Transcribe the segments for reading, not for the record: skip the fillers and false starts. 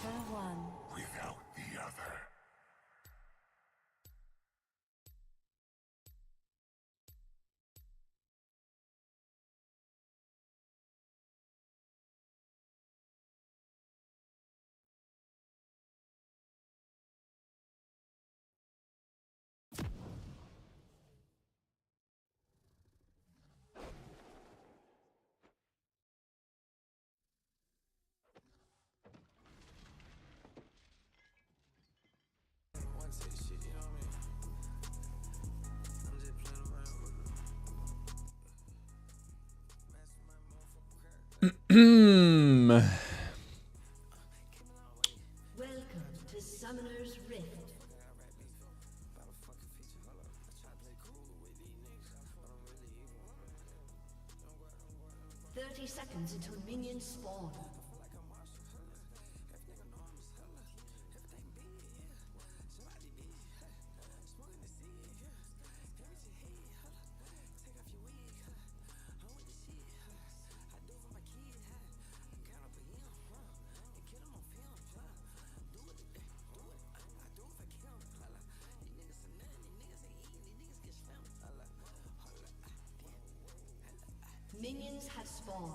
Never one. without the other. Welcome to Summoner's Rift. 30 seconds until minions spawn. Minions have spawned.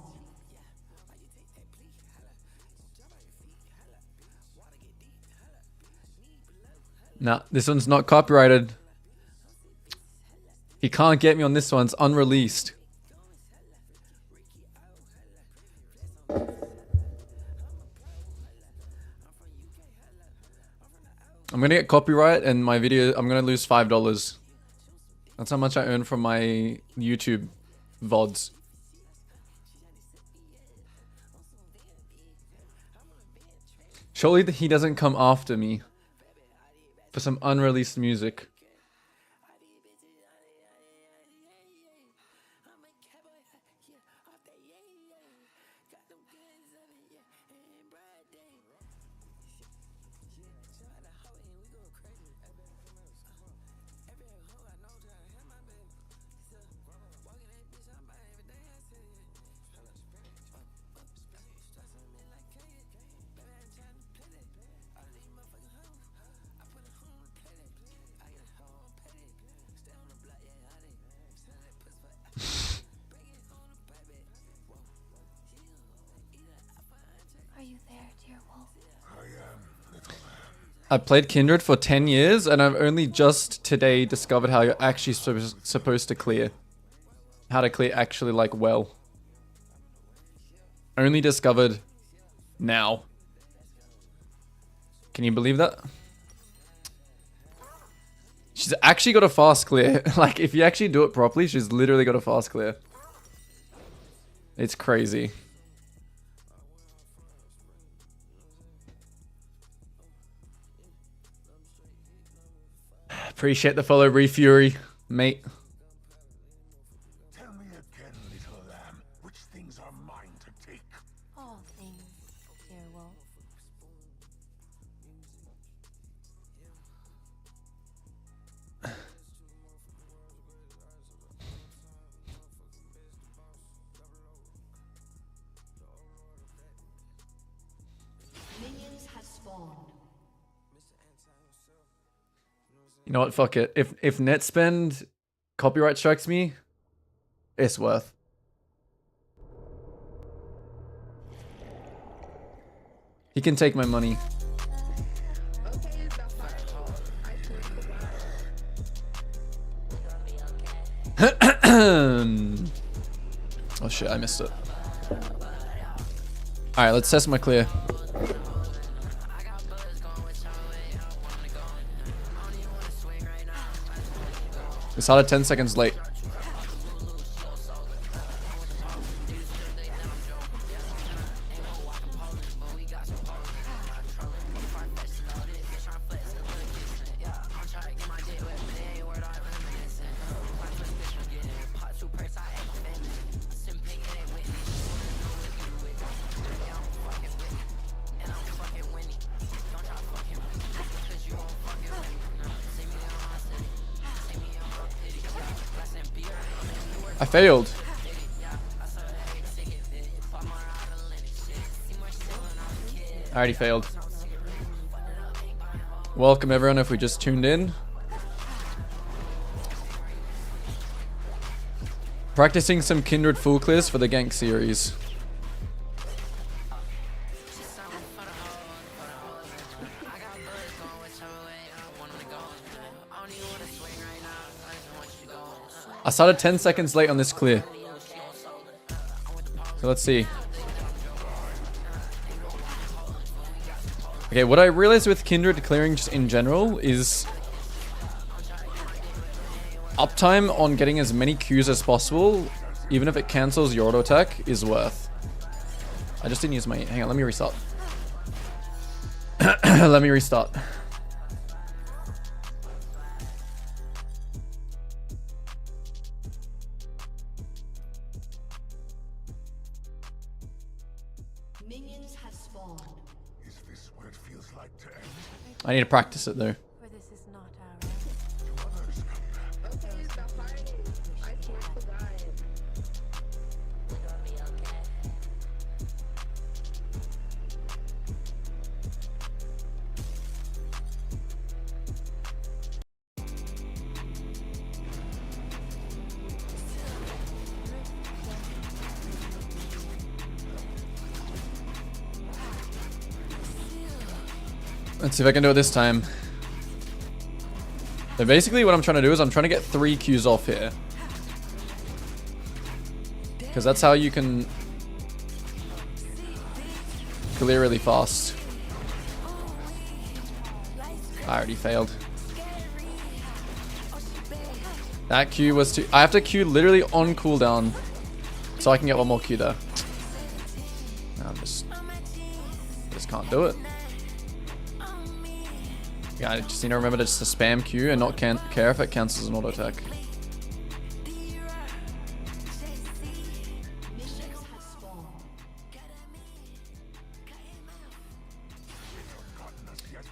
Nah, this one's not copyrighted. You can't get me on this one. It's unreleased. I'm gonna get copyright and my video, I'm gonna lose $5. That's how much I earn from my YouTube VODs. Surely he doesn't come after me for some unreleased music. Are you there, dear wolf? I am, little lamb. I played Kindred for 10 years and I've only just today discovered how you're actually supposed to clear. How to clear actually like well. Only discovered now. Can you believe that? She's actually got a fast clear. Like if you actually do it properly, she's literally got a fast clear. It's crazy. Appreciate the follow, Refury, mate. Tell me again, little lamb, which things are mine to take. All things, dear wolf. Minions have spawned. You know what? Fuck it. If net spend copyright strikes me, it's worth. He can take my money. Oh shit, I missed it. Alright, let's test my clear. We started 10 seconds late. I failed. I already failed. Welcome everyone if we just tuned in. Practicing some Kindred full clears for the Gank series. I started 10 seconds late on this clear. So let's see. Okay, what I realized with Kindred clearing just in general is uptime on getting as many Qs as possible, even if it cancels your auto attack, is worth. I just didn't use my... Hang on, let me restart. Let me restart. Minions have spawned. Is this what it feels like to end? I need to practice it though. For this is not our end. Do others come back? Okay, stop fighting. I can't forget. Let's see if I can do it this time. So basically what I'm trying to do is I'm trying to get 3 Qs off here. Because that's how you can clear really fast. I already failed. That Q was too... I have to Q literally on cooldown so I can get one more Q there. No, I'm just can't do it. Yeah, I just need to remember to just spam Q and not care if it cancels an auto attack. Minions have spawned.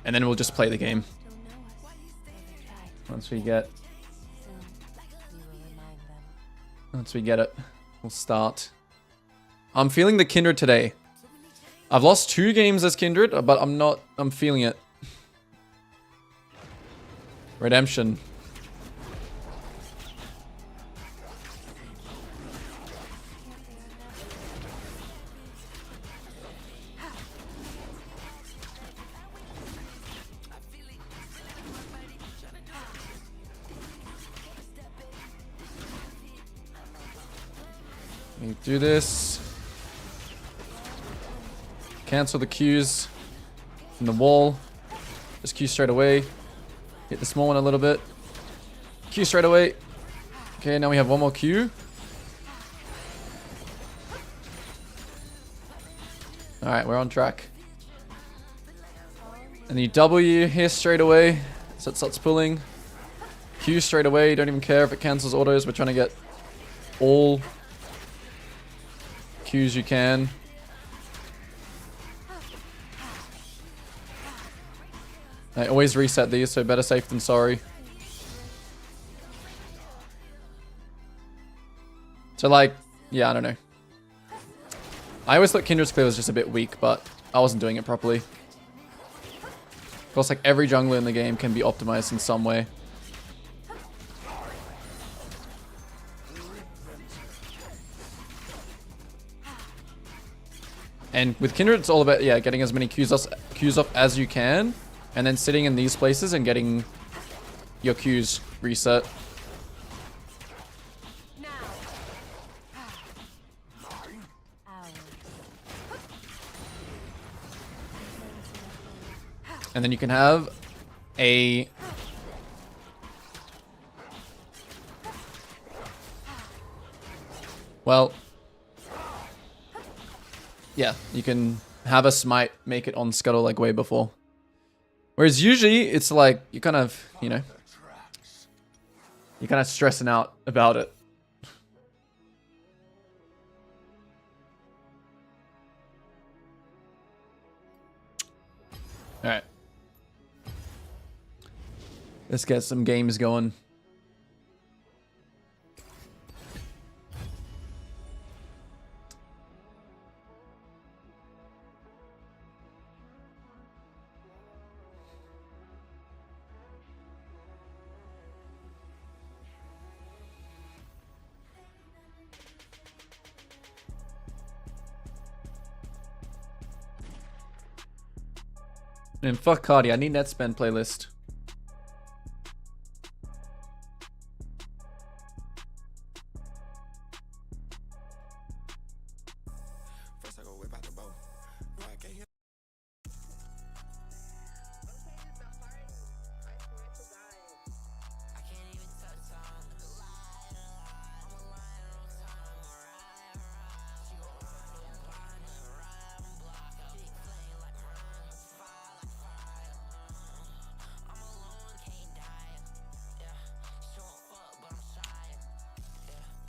And then we'll just play the game. Don't know us. Never tried. Once we get... Soon, we will remind them. Once we get it, we'll start. I'm feeling the Kindred today. I've lost 2 games as Kindred, but I'm feeling it. Redemption. We do this. Cancel the Qs from the wall. Just Q straight away. Hit the small one a little bit. Q straight away. Okay, now we have one more Q. Alright, we're on track. And you W here straight away. So it starts pulling. Q straight away. Don't even care if it cancels autos. We're trying to get all Qs you can. I always reset these, so better safe than sorry. So like, yeah, I don't know. I always thought Kindred's clear was just a bit weak, but I wasn't doing it properly. Of course, like every jungler in the game can be optimized in some way. And with Kindred, it's all about, yeah, getting as many Qs off as you can. And then sitting in these places and getting your Qs reset. And then you can have a... Well... Yeah, you can have a smite, make it on scuttle like way before. Whereas usually it's like you kind of, you know, you're kind of stressing out about it. All right. Let's get some games going. And fuck Cardi, I need net spend playlist.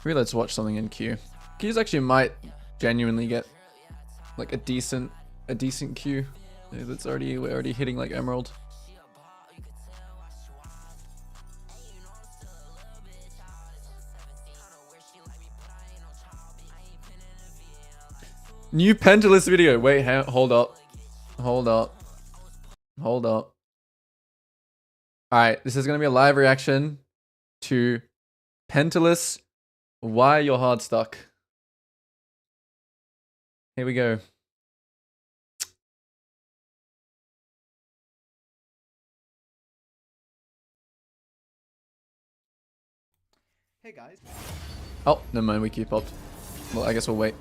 Maybe let's watch something in Q. Q's actually might genuinely get like a decent Q. That's we're already hitting like Emerald. New Pentalus video. Wait, hold up. Alright, this is gonna be a live reaction to Pentalus. Why your heart stuck? Here we go. Hey guys. Oh, never mind, we keep up. Well, I guess we'll wait.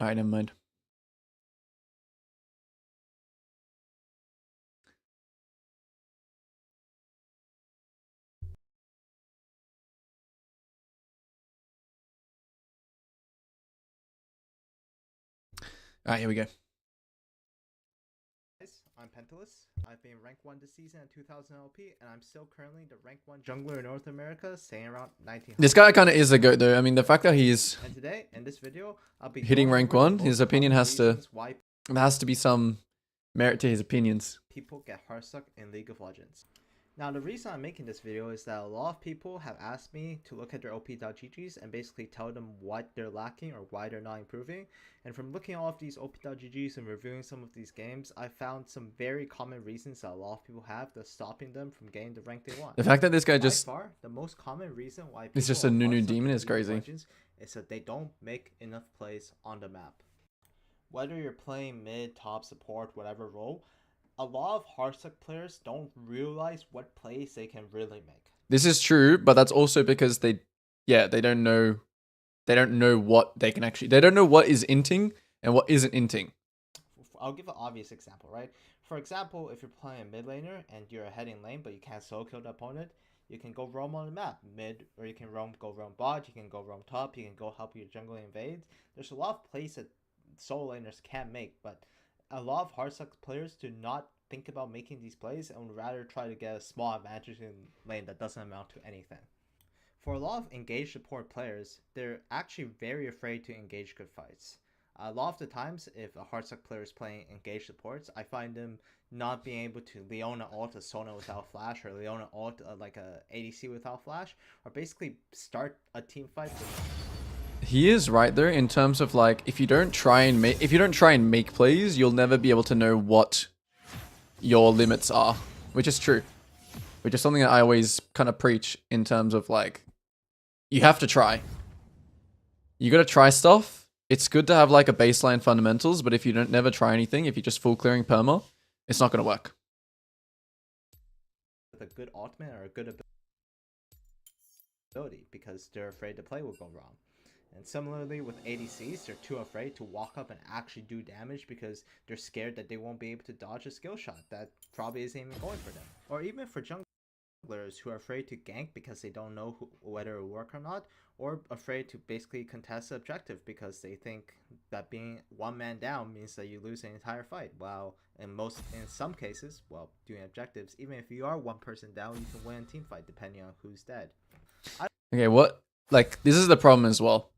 Alright, never mind. Alright, here we go. I'm Pentalus. I've been rank 1 this season at 2000 LP, and I'm still currently the rank 1 jungler in North America, staying around 1900. This guy kind of is a goat though. I mean, the fact that he's and today, in this video, I'll be hitting rank 1, his opinion has to... why There has to be some merit to his opinions. people get heartstuck in League of Legends. Now, the reason I'm making this video is that a lot of people have asked me to look at their op.ggs and basically tell them what they're lacking or why they're not improving. And from looking at all of these op.ggs and reviewing some of these games, I found some very common reasons that a lot of people have that's stopping them from getting the rank they want. The fact that this guy just... By far, the most common reason why It's just people a are Nunu heartstuck demon in is League of crazy. Legends is that they don't make enough plays on the map. Whether you're playing mid, top, support, whatever role, a lot of heartstuck players don't realize what plays they can really make. This is true, but that's also because they don't know what they can actually... They don't know what is inting and what isn't inting. I'll give an obvious example, right? For example, if you're playing a mid laner and you're ahead in lane, but you can't solo kill the opponent, you can go roam on the map, mid, or you can go roam bot, you can go roam top, you can go help your jungle invade. There's a lot of plays that solo laners can't make, but a lot of heartstuck players do not think about making these plays and would rather try to get a small advantage in lane that doesn't amount to anything. For a lot of engaged support players, they're actually very afraid to engage good fights. A lot of the times, if a heartstuck player is playing engaged supports, I find them not being able to Leona ult a Sona without flash, or Leona ult like a ADC without flash, or basically start a team fight with... He is right there in terms of like, if you don't try and make plays, you'll never be able to know what your limits are, which is true. Which is something that I always kind of preach in terms of like, you have to try. You gotta try stuff. It's good to have like a baseline fundamentals, but if you don't never try anything, if you're just full clearing perma, it's not gonna work. With a good ultimate or a good ability, because they're afraid the play will go wrong. And similarly with ADCs, they're too afraid to walk up and actually do damage because they're scared that they won't be able to dodge a skill shot that probably isn't even going for them. Or even for junglers who are afraid to gank because they don't know whether it will work or not, or afraid to basically contest the objective because they think that being one man down means that you lose an entire fight. While in some cases, well, doing objectives, even if you are one person down, you can win a team fight depending on who's dead. Okay, what? Like, this is the problem as well.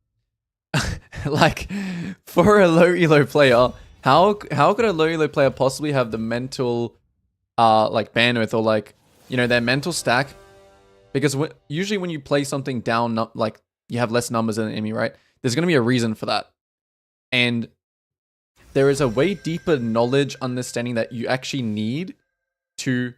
Like, for a low elo player, how could a low elo player possibly have the mental, like bandwidth or like, you know, their mental stack? Because usually when you play something down, like you have less numbers than an enemy, right? There's gonna be a reason for that, and there is a way deeper knowledge, understanding that you actually need to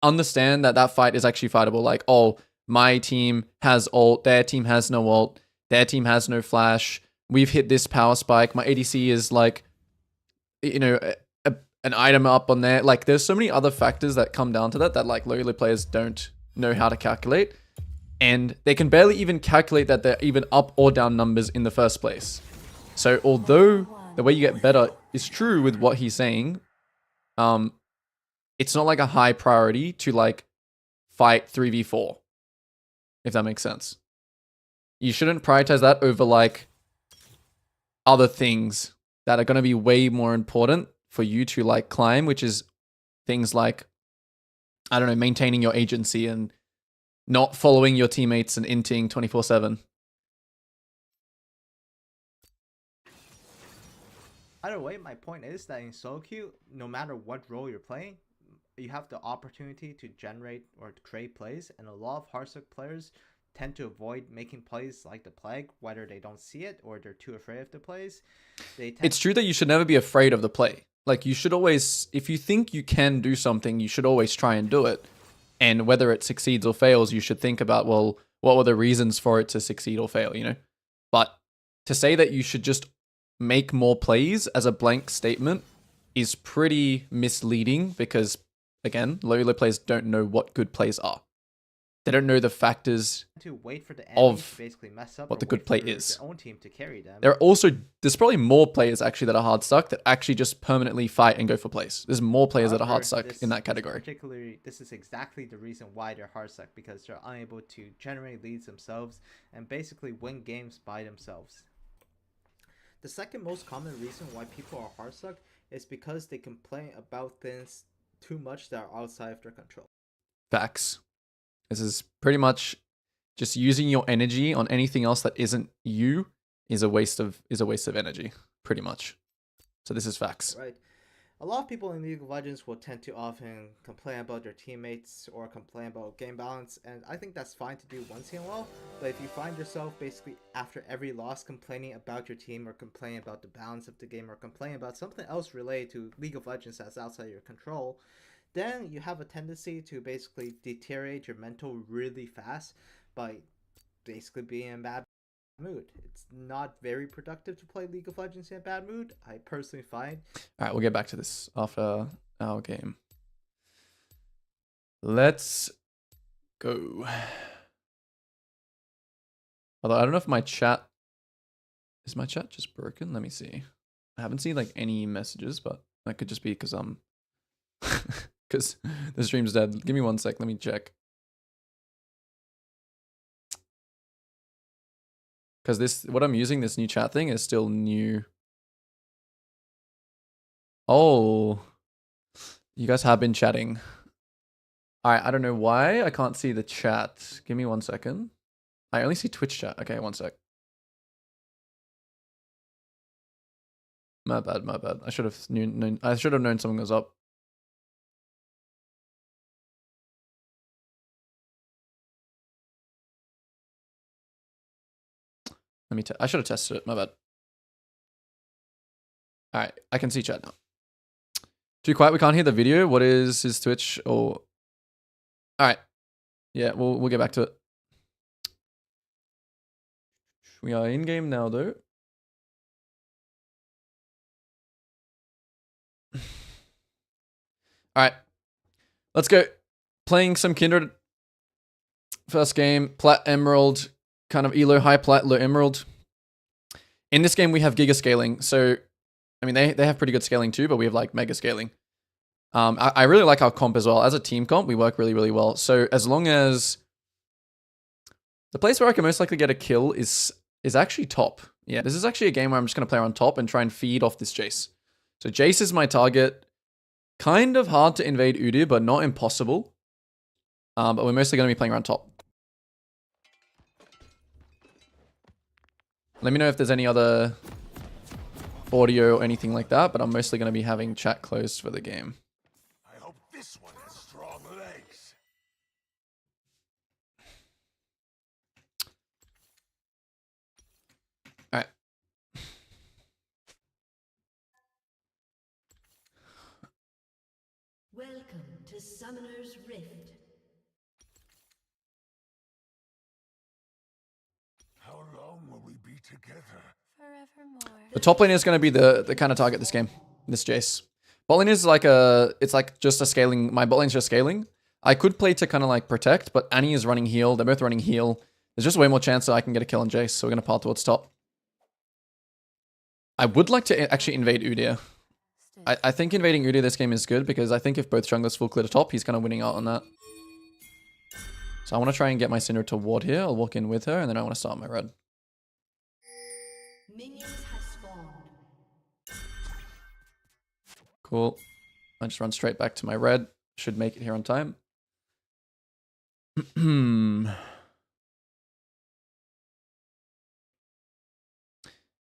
understand that that fight is actually fightable. Like, oh, my team has ult, their team has no ult, their team has no flash. We've hit this power spike. My ADC is like, you know, an item up on there. Like, there's so many other factors that come down to that like low elo players don't know how to calculate. And they can barely even calculate that they're even up or down numbers in the first place. So although the way you get better is true with what he's saying, it's not like a high priority to like fight 3v4, if that makes sense. You shouldn't prioritize that over like other things that are going to be way more important for you to like climb, which is things like, I don't know, maintaining your agency and not following your teammates and inting 24/7. Either way, my point is that in solo queue, no matter what role you're playing, you have the opportunity to generate or to create plays, and a lot of Hearthstone players tend to avoid making plays like the plague, whether they don't see it or they're too afraid of the plays. It's true that you should never be afraid of the play. Like, you should always, if you think you can do something, you should always try and do it. And whether it succeeds or fails, you should think about, well, what were the reasons for it to succeed or fail, you know? But to say that you should just make more plays as a blank statement is pretty misleading because, again, low elo players don't know what good plays are. They don't know the factors to wait for the enemy of to basically mess up what or the good wait play for is. their own team to carry them. There's probably more players actually that are hard stuck that actually just permanently fight and go for plays. There's more players that are hard stuck in that category. Particularly, this is exactly the reason why they're hard stuck, because they're unable to generate leads themselves and basically win games by themselves. The second most common reason why people are hard stuck is because they complain about things too much that are outside of their control. Facts. This is pretty much just using your energy on anything else that isn't you is a waste of energy, pretty much. So this is facts. Right. A lot of people in League of Legends will tend to often complain about their teammates or complain about game balance, and I think that's fine to do once in a while, but if you find yourself basically after every loss complaining about your team or complaining about the balance of the game or complaining about something else related to League of Legends that's outside your control, then you have a tendency to basically deteriorate your mental really fast by basically being in a bad mood. It's not very productive to play League of Legends in a bad mood, I personally find. Alright, we'll get back to this after our game. Let's go. Although I don't know if my chat... Is my chat just broken? Let me see. I haven't seen like any messages, but that could just be because I'm... because the stream's dead. Give me 1 sec. Let me check. Because what I'm using, this new chat thing, is still new. Oh, you guys have been chatting. All right, I don't know why I can't see the chat. Give me 1 second. I only see Twitch chat. Okay, 1 sec. My bad, my bad. I should have known. I should have known something was up. I should have tested it. My bad. All right, I can see chat now. Too quiet. We can't hear the video. What is his Twitch? Or all right. Yeah, we'll get back to it. We are in game now, though. All right, let's go. Playing some Kindred. First game, Plat Emerald, kind of Elo, high Plat, low Emerald. In this game, we have Giga scaling. So, I mean, they have pretty good scaling too, but we have like Mega scaling. I really like our comp as well. As a team comp, we work really, really well. So as long as the place where I can most likely get a kill is actually top. Yeah, this is actually a game where I'm just going to play around top and try and feed off this Jace. So Jace is my target. Kind of hard to invade Udyr, but not impossible. But we're mostly going to be playing around top. Let me know if there's any other audio or anything like that, but I'm mostly going to be having chat closed for the game. I hope this one has strong legs. All right. Welcome to Summoner's Rift. How long will we be together? Forevermore. The top lane is going to be the kind of target this game. This Jace. Bot lane is like it's like just a scaling. My bot lane's just scaling. I could play to kind of like protect, but Annie is running heal. They're both running heal. There's just way more chance that I can get a kill on Jace, so we're going to path towards top. I would like to actually invade Udyr. I think invading Udyr this game is good because I think if both junglers full clear to top, he's kind of winning out on that. So I want to try and get my Syndra to ward here. I'll walk in with her, and then I want to start my red. Minions have spawned. Cool. I just run straight back to my red. Should make it here on time.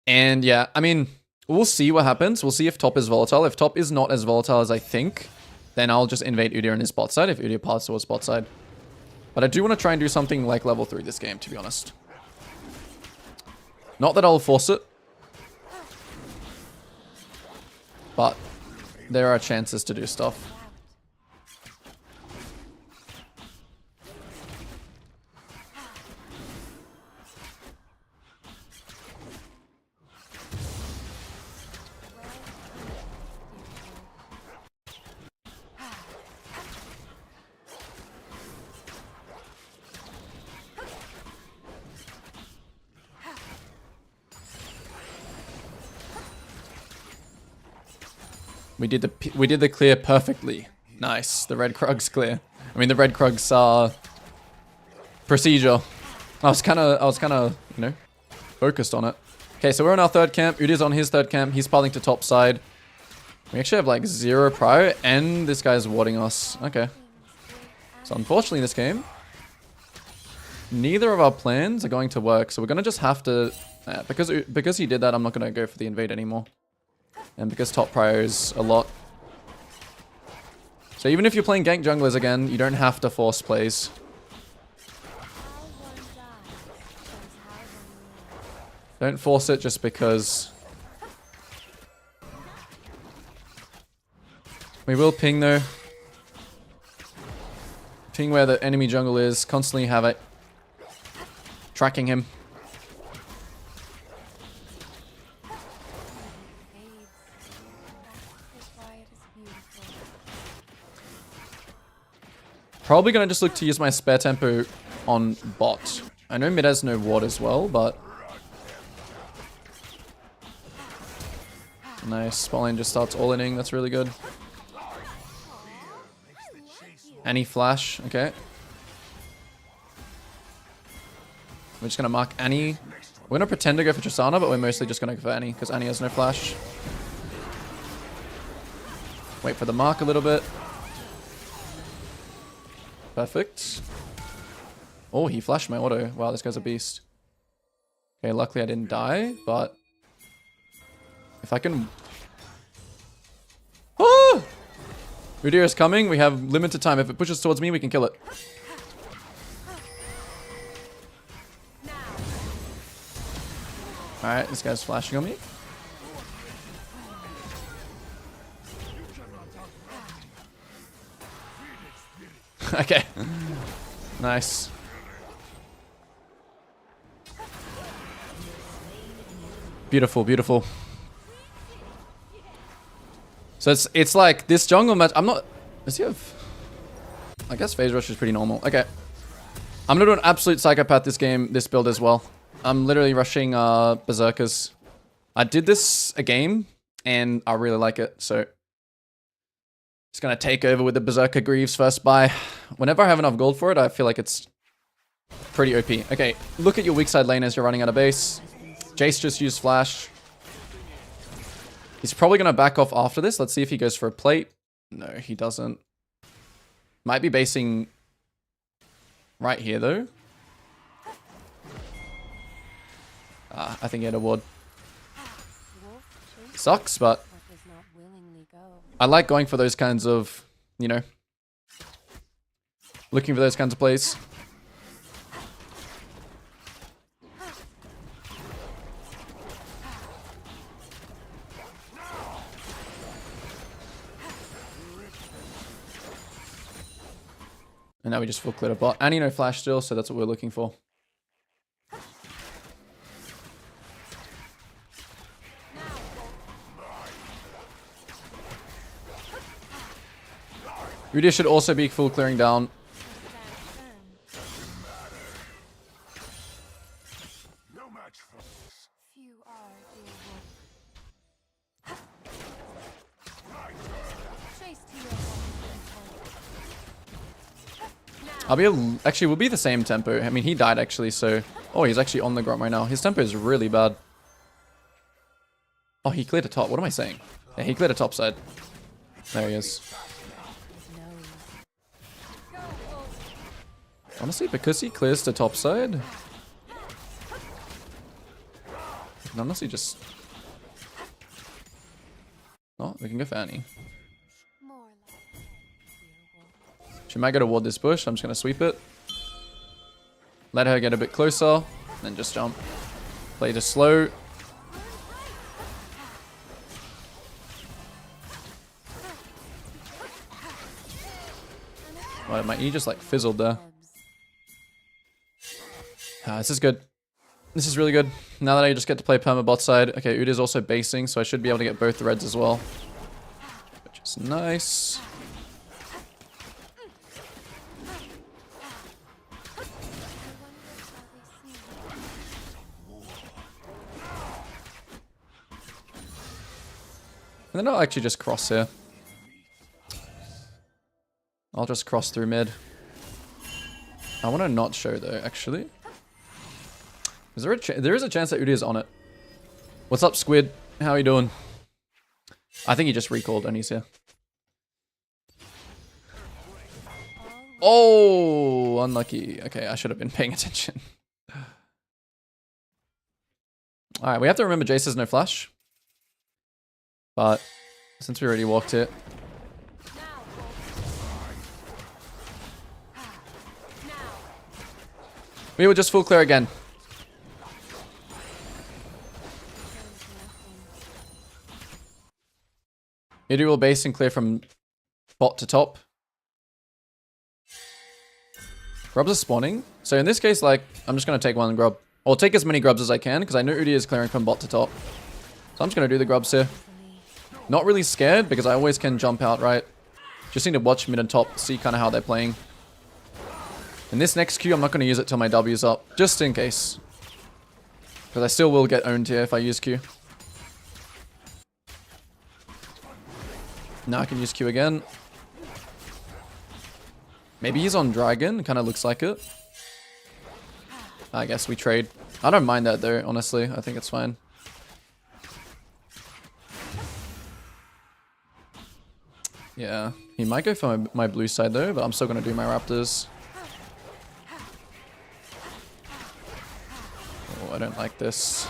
And yeah, I mean, we'll see what happens. We'll see if top is volatile. If top is not as volatile as I think, then I'll just invade Udyr on his bot side if Udyr paths towards bot side. But I do want to try and do something like level 3 this game, to be honest. Not that I'll force it. But there are chances to do stuff. We did the clear perfectly. Nice. The red Krug's clear. I mean, the red Krug's procedure. I was kind of, you know, focused on it. Okay, so we're on our third camp. Udyr's on his third camp. He's pathing to top side. We actually have like 0 prio, and this guy's warding us. Okay. So unfortunately, this game, neither of our plans are going to work. So we're gonna just have to, because he did that, I'm not gonna go for the invade anymore. And because top prio is a lot. So even if you're playing gank junglers again, you don't have to force plays. Don't force it just because. We will ping though. Ping where the enemy jungle is. Constantly have it tracking him. Probably gonna just look to use my spare tempo on bot. I know mid has no ward as well, but nice. Bot lane just starts all-inning. That's really good. Annie flash. Okay. We're just gonna mark Annie. We're gonna pretend to go for Tristana, but we're mostly just gonna go for Annie because Annie has no flash. Wait for the mark a little bit. Perfect. Oh, he flashed my auto. Wow, this guy's a beast. Okay, luckily I didn't die, but if I can. Oh! Udyr is coming. We have limited time. If it pushes towards me, we can kill it. Alright, this guy's flashing on me. Okay. Nice. Beautiful, beautiful. So it's like this jungle match. I'm not. Does he have? I guess phase rush is pretty normal. Okay. I'm gonna do an absolute psychopath this game, this build as well. I'm literally rushing berserkers. I did this a game and I really like it. So just gonna take over with the berserker greaves first buy. Whenever I have enough gold for it, I feel like it's pretty OP. Okay, look at your weak side lane as you're running out of base. Jace just used flash. He's probably gonna back off after this. Let's see if he goes for a plate. No, he doesn't. Might be basing right here though. I think he had a ward. Sucks, but I like going for those kinds of, you know, looking for those kinds of plays. And now we just full clear the bot. And no flash still, so that's what we're looking for. Udyr should also be full clearing down. No match for this. Few are, dear wolf. Chase to your home. I'll be actually we'll be the same tempo. I mean, he died actually, so oh, he's actually on the Gromp right now. His tempo is really bad. Oh, he cleared the top. What am I saying? Yeah, he cleared the top side. There he is. Honestly, because he clears the top side, I can honestly just... Oh, we can go for Annie. More like dear wolf. She might go to ward this bush. I'm just going to sweep it. Let her get a bit closer. Then just jump. Play just slow. Why my E just like fizzled there. This is good. This is really good. Now that I just get to play perma bot side. Okay, Udyr's also basing, so I should be able to get both the reds as well. Which is nice. And then I'll actually just cross here. I'll just cross through mid. I want to not show though, actually. Is there there is a chance that Udyr is on it. What's up, Squid? How are you doing? I think he just recalled and he's here. Oh, unlucky. Okay, I should have been paying attention. Alright, we have to remember Jace has no flash. But since we already walked it. We will just full clear again. Udyr will base and clear from bot to top. Grubs are spawning. So in this case, like, I'm just going to take one grub. I'll take as many grubs as I can, because I know Udyr is clearing from bot to top. So I'm just going to do the grubs here. Not really scared, because I always can jump out, right? Just need to watch mid and top, see kind of how they're playing. In this next Q, I'm not going to use it till my W's up, just in case. Because I still will get owned here if I use Q. Now I can use Q again. Maybe he's on Dragon, kind of looks like it. I guess we trade. I don't mind that though, honestly. I think it's fine. Yeah, he might go for my blue side though, but I'm still going to do my Raptors. Oh, I don't like this.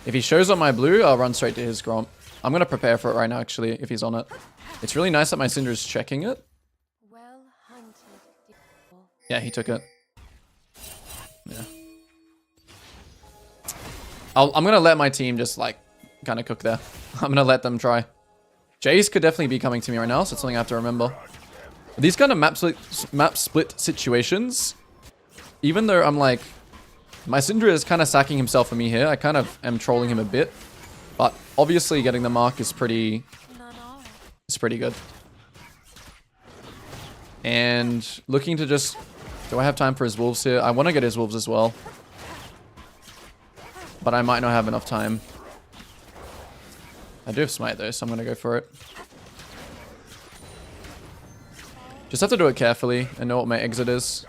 If he shows on my blue, I'll run straight to his Gromp. I'm going to prepare for it right now, actually, if he's on it. It's really nice that my Syndra is checking it. Well hunted, dear wolf. Yeah, he took it. Yeah. I'm going to let my team just, like, kind of cook there. I'm going to let them try. Jace could definitely be coming to me right now, so it's something I have to remember. These kind of map split situations, even though I'm like, my Syndra is kind of sacking himself for me here. I kind of am trolling him a bit. But obviously getting the mark is pretty good. And looking to just... Do I have time for his wolves here? I want to get his wolves as well. But I might not have enough time. I do have smite though, so I'm going to go for it. Just have to do it carefully and know what my exit is.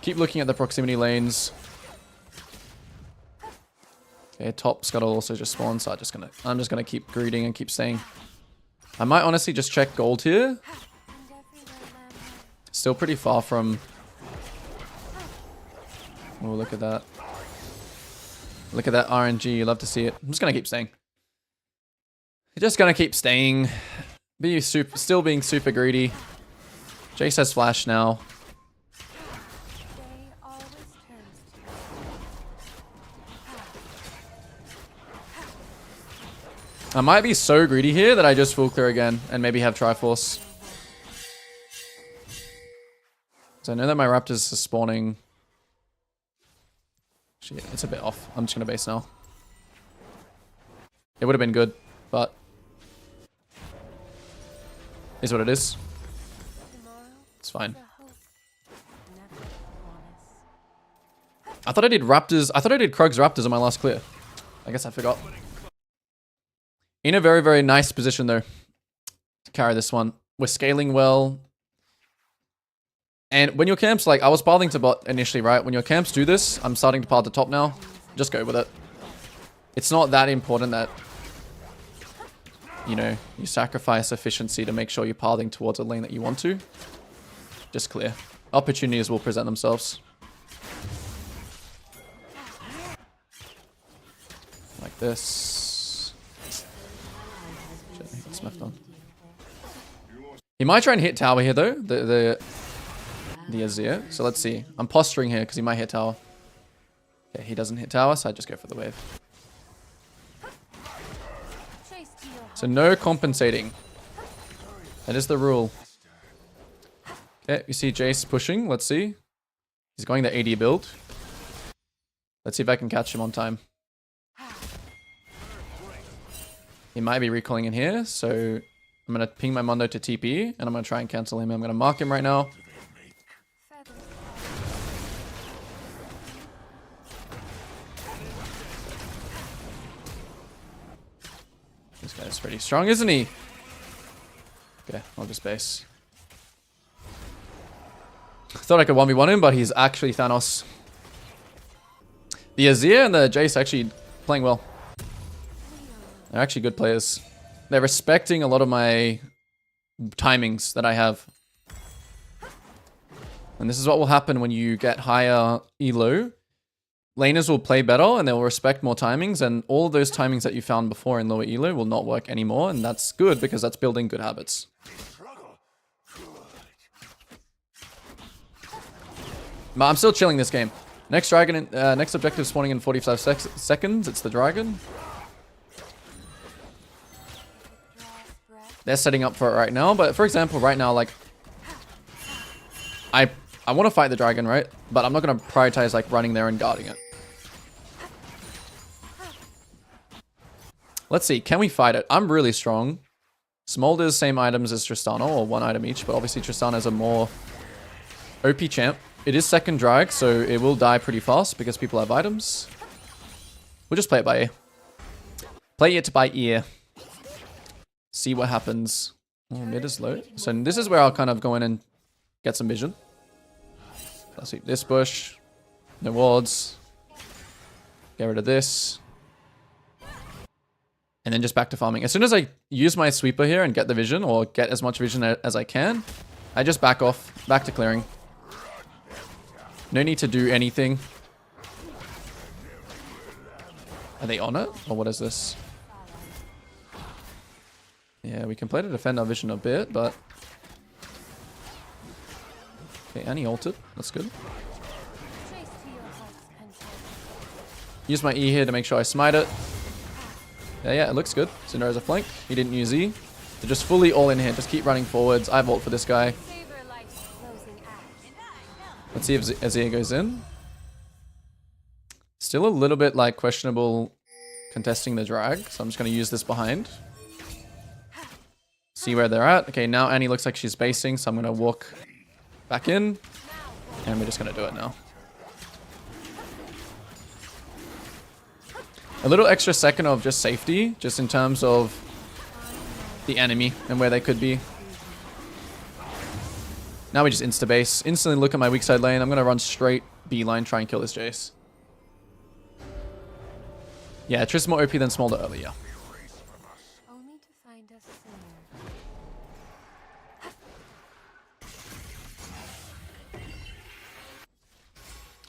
Keep looking at the proximity lanes. Okay, top scuttle also just spawned, so I'm just gonna keep greeting and keep staying. I might honestly just check gold here. Still pretty far from... Oh, look at that. Look at that RNG, you love to see it. I'm just gonna keep staying. Just gonna keep staying. Still being super greedy. Jace has flash now. I might be so greedy here that I just full clear again and maybe have Triforce. So I know that my Raptors are spawning. Shit, it's a bit off. I'm just going to base now. It would have been good, but is what it is. It's fine. I thought I did Raptors. I thought I did Krug's Raptors on my last clear. I guess I forgot. In a very, very nice position, though, to carry this one. We're scaling well. And when your camps, like, I was pathing to bot initially, right? When your camps do this, I'm starting to path to top now. Just go with it. It's not that important that, you know, you sacrifice efficiency to make sure you're pathing towards a lane that you want to. Just clear. Opportunities will present themselves. Like this. Shit, he got smacked on. He might try and hit tower here, though. The Azir. So let's see. I'm posturing here because he might hit tower. Okay, he doesn't hit tower, so I just go for the wave. So no compensating. That is the rule. Okay, you see Jace pushing. Let's see. He's going the AD build. Let's see if I can catch him on time. He might be recalling in here, so I'm going to ping my Mondo to TP, and I'm going to try and cancel him. I'm going to mark him right now. This guy's pretty strong, isn't he? Okay, I'll just base. I thought I could 1v1 him, but he's actually Thanos. The Azir and the Jace actually playing well. They're actually good players. They're respecting a lot of my timings that I have. And this is what will happen when you get higher elo. Laners will play better and they'll respect more timings, and all of those timings that you found before in lower elo will not work anymore, and that's good because that's building good habits. But I'm still chilling this game. Next objective spawning in 45 seconds. It's the dragon. They're setting up for it right now, but for example, right now, like, I want to fight the dragon, right? But I'm not going to prioritize, like, running there and guarding it. Let's see. Can we fight it? I'm really strong. Smolder's same items as Tristana, or one item each, but obviously Tristana's a more OP champ. It is second drag, so it will die pretty fast because people have items. We'll just play it by ear. Play it by ear. See what happens. Oh, mid is low. So this is where I'll kind of go in and get some vision. Let's see. This bush. No wards. Get rid of this. And then just back to farming. As soon as I use my sweeper here and get the vision, or get as much vision as I can, I just back off. Back to clearing. No need to do anything. Are they on it? Or what is this? Yeah, we can play to defend our vision a bit, but... Okay, and he ulted. That's good. Use my E here to make sure I smite it. Yeah, it looks good. Cinderella's a flank. He didn't use E. So just fully all in here. Just keep running forwards. I vault for this guy. Let's see if Azir goes in. Still a little bit, like, questionable contesting the drag. So I'm just going to use this behind. See where they're at. Okay, now Annie looks like she's basing, so I'm going to walk back in. And we're just going to do it now. A little extra second of just safety, just in terms of the enemy and where they could be. Now we just insta-base. Instantly look at my weak side lane. I'm going to run straight B-line, try and kill this Jace. Yeah, Triss more OP than Smolder earlier. Only to find us sooner.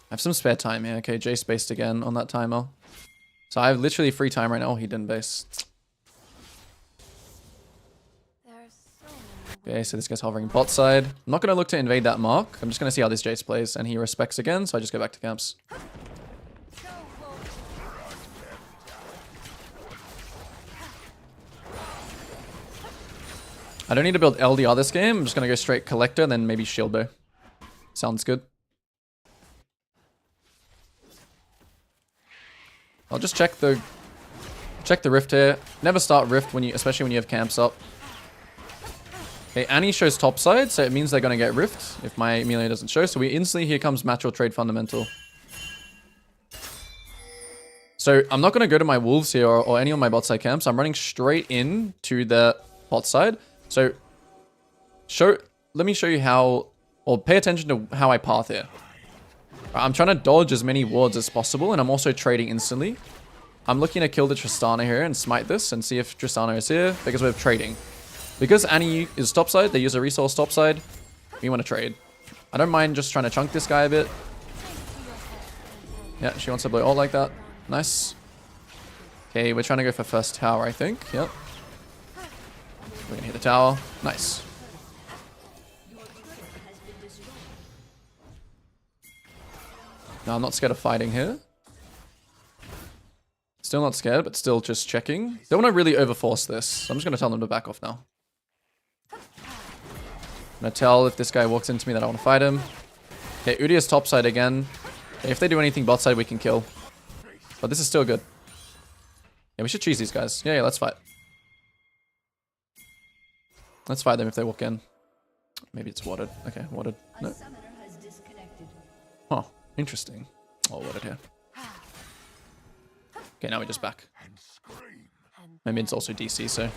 I have some spare time here. Okay, Jace based again on that timer. So I have literally free time right now. He didn't base. Okay, so this guy's hovering bot side. I'm not going to look to invade that mark. I'm just going to see how this Jace plays. And he respects again, so I just go back to camps. I don't need to build LDR this game. I'm just going to go straight Collector, then maybe Shield Bow. Sounds good. I'll just check the Rift here. Never start Rift when you, especially when you have camps up. Okay, Annie shows topside, so it means they're going to get Rift if my Amelia doesn't show. So we instantly, here comes match or trade fundamental. So I'm not going to go to my Wolves here or any of my bot side camps. I'm running straight in to the bot side. So let me show you how, or pay attention to how I path here. I'm trying to dodge as many wards as possible, and I'm also trading instantly. I'm looking to kill the Tristana here and smite this and see if Tristana is here because we're trading. Because Annie is topside, they use a resource topside. We want to trade. I don't mind just trying to chunk this guy a bit. Yeah, she wants to blow ult like that. Nice. Okay, we're trying to go for first tower, I think. Yep. We're gonna hit the tower. Nice. No, I'm not scared of fighting here. Still not scared, but still just checking. They want to really overforce this. So I'm just going to tell them to back off now. I'm going to tell if this guy walks into me that I want to fight him. Okay, Udi is topside again. Okay, if they do anything bot side, we can kill. But this is still good. Yeah, we should cheese these guys. Yeah, let's fight. Let's fight them if they walk in. Maybe it's watered. Okay, watered. No. Huh. Interesting. Oh, watered here. Okay, now we just back. Maybe it's also DC, so.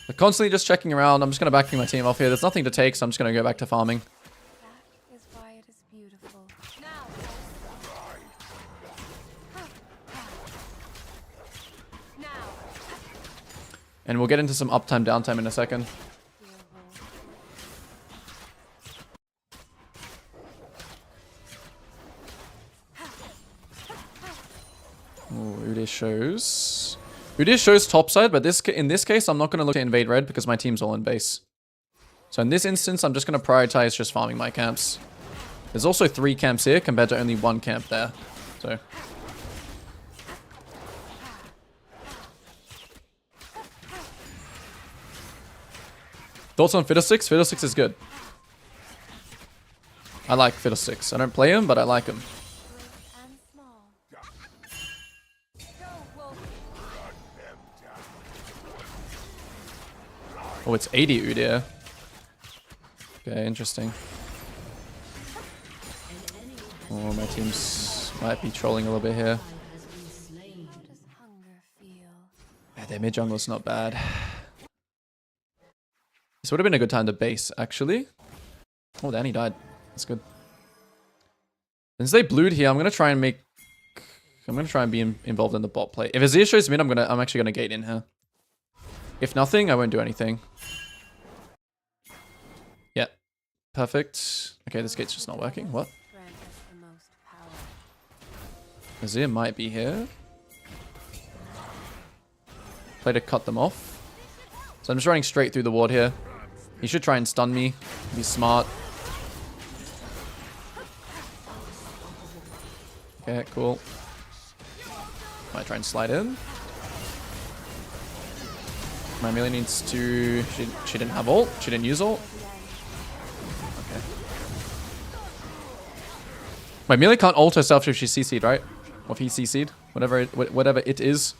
They're constantly just checking around. I'm just going to back my team off here. There's nothing to take, so I'm just going to go back to farming. That is why it is beautiful. And we'll get into some uptime, downtime in a second. Oh, Ude shows. Ude shows topside, but in this case, I'm not going to look to invade red because my team's all in base. So in this instance, I'm just going to prioritize just farming my camps. There's also 3 camps here compared to only 1 camp there. So. Thoughts on Fiddlesticks? Fiddlesticks is good. I like Fiddlesticks. I don't play him, but I like him. Oh, it's 80 Udyr. Okay, interesting. Oh, my teams might be trolling a little bit here. Yeah, their mid jungle's not bad. This would have been a good time to base, actually. Oh, Danny died. That's good. Since they blued here, I'm gonna try and be involved in the bot play. If Azir shows mid, I'm actually gonna gate in here. If nothing, I won't do anything. Yeah. Perfect. Okay, this gate's just not working. What? Azir might be here. Play to cut them off. So I'm just running straight through the ward here. He should try and stun me. Be smart. Okay, cool. Might try and slide in. My melee needs to... She didn't have ult. She didn't use ult. Okay. My melee can't ult herself if she's CC'd, right? Or if he CC'd. Whatever it is.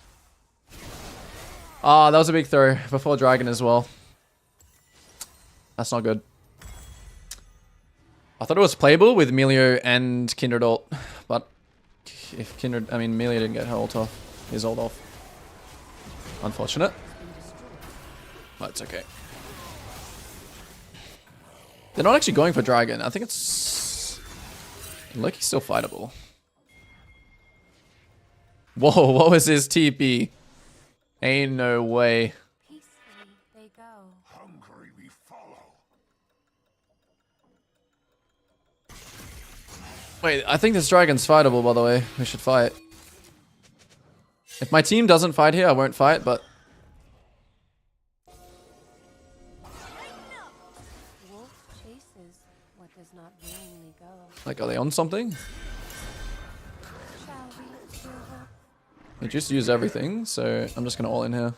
Ah, that was a big throw. Before Dragon as well. That's not good. I thought it was playable with Melio and Kindred ult. But if Kindred... I mean, Melio didn't get her ult off. His ult off. Unfortunate. But it's okay. They're not actually going for Dragon. I think it's... Loki's still fightable. Whoa, what was his TP? Ain't no way. Peacefully they go. Hungry we follow. Wait, I think this Dragon's fightable, by the way. We should fight. If my team doesn't fight here, I won't fight, but... What does not willingly go. Like, are they on something? Shall we, Silver? They just use everything, so I'm just gonna all in here.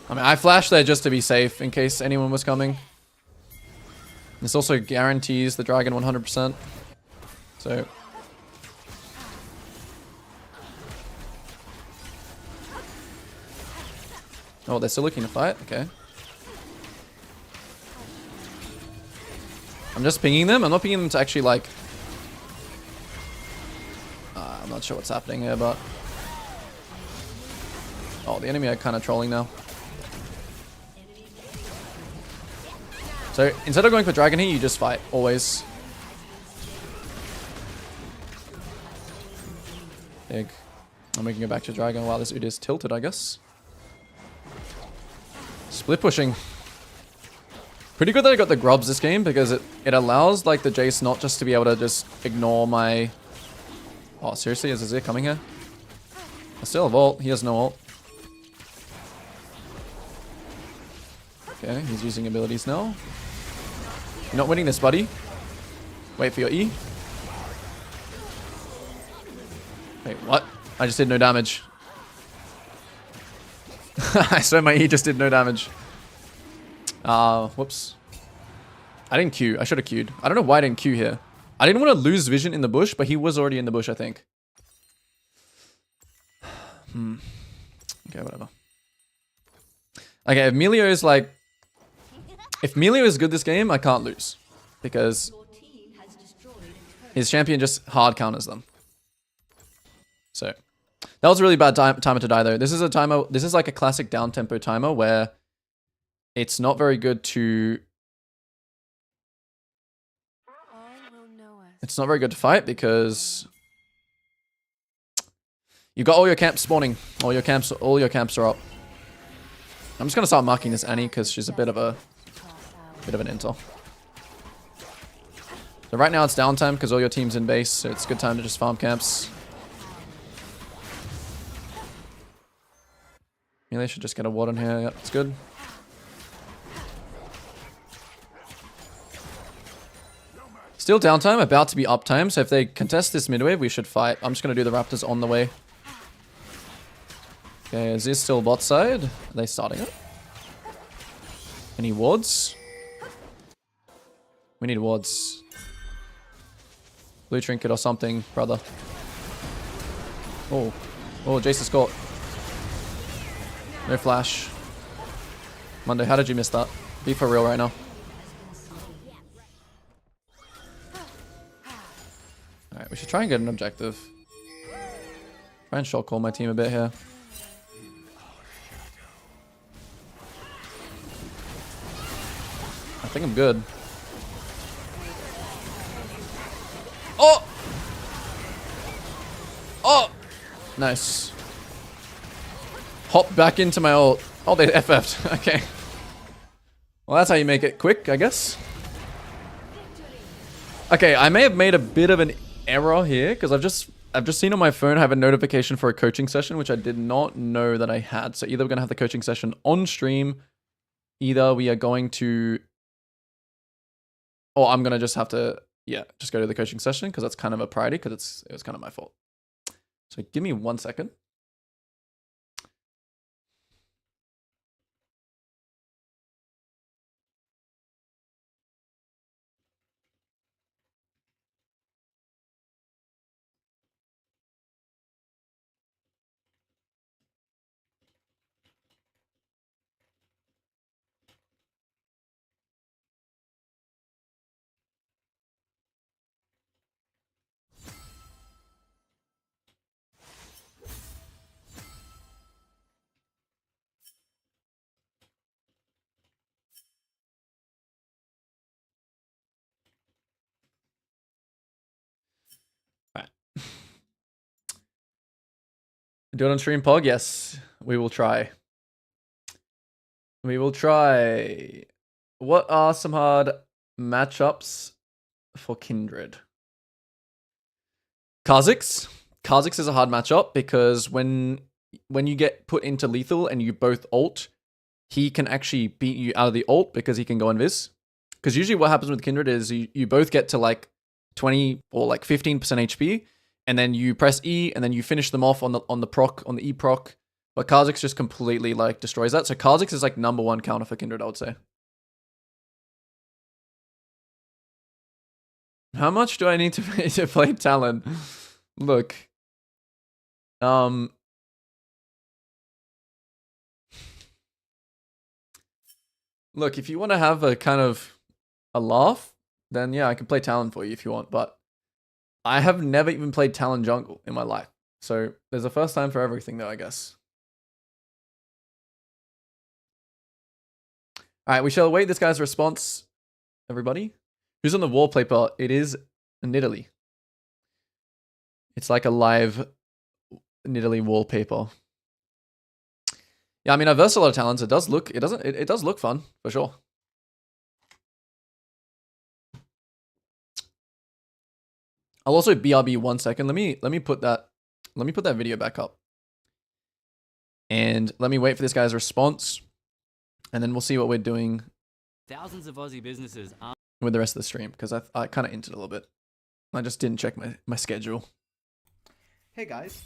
I mean, I flashed there just to be safe in case anyone was coming. This also guarantees the dragon 100%. So. Oh, they're still looking to fight? Okay. I'm just pinging them. I'm not pinging them to actually, like... I'm not sure what's happening here, but... Oh, the enemy are kind of trolling now. So, instead of going for dragon here, you just fight. Always. Big. I'm making it back to dragon. Wow, this Ud is tilted, I guess. Split pushing. Pretty good that I got the grubs this game because it allows like the Jace not just to be able to just ignore my... Oh, seriously? Is Azir coming here? I still have ult. He has no ult. Okay, he's using abilities now. You're not winning this, buddy. Wait for your E. Wait, what? I just did no damage. I swear my E just did no damage. Whoops. I didn't Q. I should have Q'd. I don't know why I didn't Q here. I didn't want to lose vision in the bush, but he was already in the bush, I think. Okay, whatever. Okay, if Melio is like... If Melio is good this game, I can't lose. Because his champion just hard counters them. So... That was a really bad timer to die though. This is a timer. This is like a classic down tempo timer where it's not very good to. All will know us. It's not very good to fight because you got all your camps spawning. All your camps are up. I'm just gonna start marking this Annie because she's a bit of an intel. So right now it's downtime because all your team's in base, so it's a good time to just farm camps. Melee should just get a ward on here. Yep, it's good. Still downtime, about to be uptime. So if they contest this mid wave, we should fight. I'm just going to do the Raptors on the way. Okay, is this still bot side? Are they starting it? Any wards? We need wards. Blue trinket or something, brother. Oh. Oh, Jace is caught. No flash. Mundo, how did you miss that? Be for real right now. Alright, we should try and get an objective. Try and short call my team a bit here. I think I'm good. Oh! Oh! Nice. Hop back into my ult. Oh, they FF'd. Okay. Well, that's how you make it quick, I guess. Okay, I may have made a bit of an error here because I've just seen on my phone I have a notification for a coaching session, which I did not know that I had. So either we're going to have the coaching session on stream, either we are going to... Or I'm going to just have to, yeah, just go to the coaching session because that's kind of a priority because it was kind of my fault. So give me 1 second. Do it on stream, Pog? Yes, we will try. We will try. What are some hard matchups for Kindred? Kha'Zix. Kha'Zix is a hard matchup because when when you get put into lethal and you both ult, he can actually beat you out of the ult because he can go invis. Because usually what happens with Kindred is you both get to like 20 or like 15% HP, and then you press E, and then you finish them off on the proc, on the E proc. But Kha'Zix just completely like destroys that. So Kha'Zix is like #1 counter for Kindred, I would say. How much do I need to pay to play Talon? Look. Look, if you want to have a kind of a laugh, then yeah, I can play Talon for you if you want, but I have never even played Talon jungle in my life. So there's a first time for everything though, I guess. Alright, we shall await this guy's response, everybody. Who's on the wallpaper? It is Nidalee. It's like a live Nidalee wallpaper. Yeah, I mean, I've versed a lot of talents. It does look fun for sure. I'll also BRB 1 second. Let me put that video back up. And let me wait for this guy's response. And then we'll see what we're doing. Thousands of Aussie businesses are with the rest of the stream, because I kind of entered a little bit. I just didn't check my schedule. Hey guys.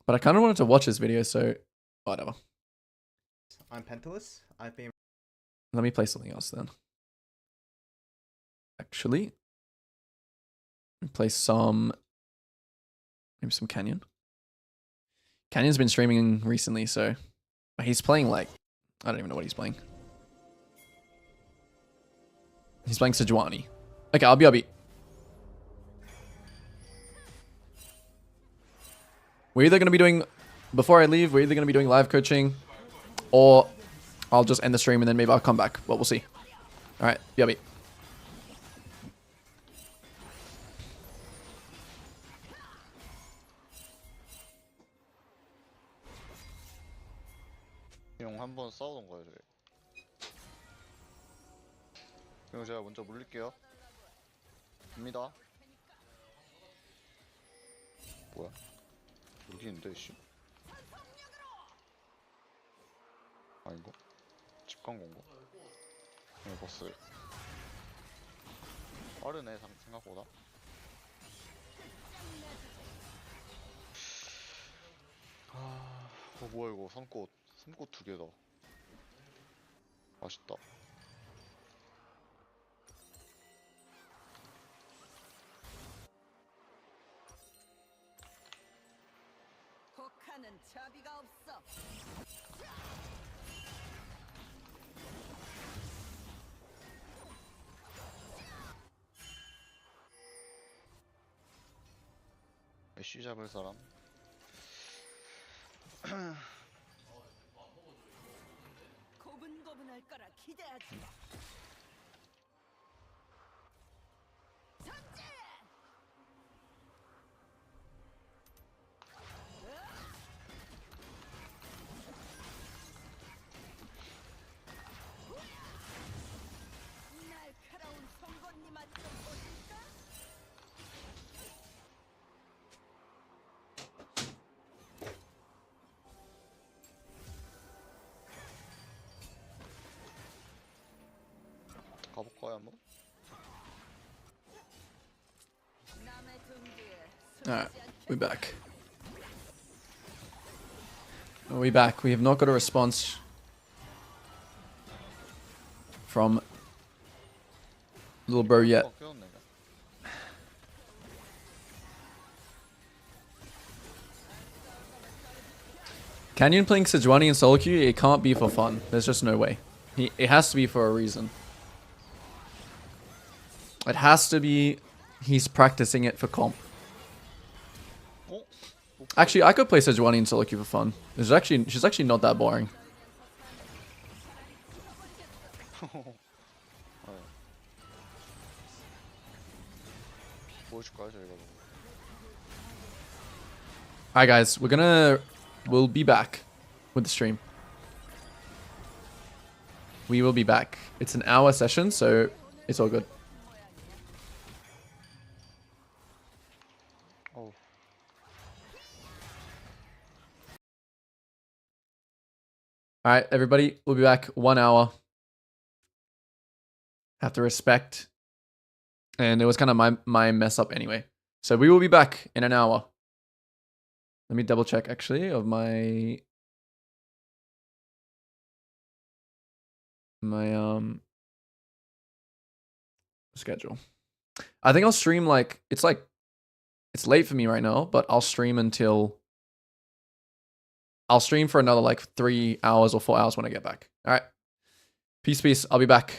But I kind of wanted to watch this video, so whatever. I'm Pentalus. I've been... Let me play something else then. Actually, play some... maybe some Canyon. Canyon's been streaming recently, so... he's playing like... I don't even know what he's playing. He's playing Sejuani. Okay, I'll be. We're either going to be doing... before I leave, we're either going to be doing live coaching, or I'll just end the stream and then maybe I'll come back. But we'll see. Alright, BRB. 형 한번 싸우던 거예요, 저희. 그럼 제가 먼저 물릴게요. 갑니다. 뭐야? 여기 있는데, 씨. 아닌가? 집간 건가? 네, 봤어요. 빠르네, 생각보다. 뭐야 이거, 선꽃 2개다. 맛있다. 혹하는 자비가 없어. 애쉬 잡을 사람? 고분고분할 거라 기대하지 마. 전진! 날카로운 송곳니 맛 좀 보실까? 가볼까요 한번? 남의 둥지에 Alright, we're back. We back. We have not got a response from little bro yet. 껴웠네. Canyon playing Sejuani in solo queue, it can't be for fun. There's just no way. It has to be for a reason. It has to be he's practicing it for comp. Actually, I could play Sejuani in solo queue for fun. She's actually not that boring. 보여줄까요 저희가? Alright guys, we'll be back with the stream. We will be back. It's an hour session, so it's all good. All right, everybody, we'll be back 1 hour. Have to respect. And it was kind of my mess up anyway. So we will be back in an hour. Let me double check actually of my schedule. I think I'll stream it's late for me right now, but I'll stream for another 3 hours or 4 hours when I get back. All right. Peace. I'll be back.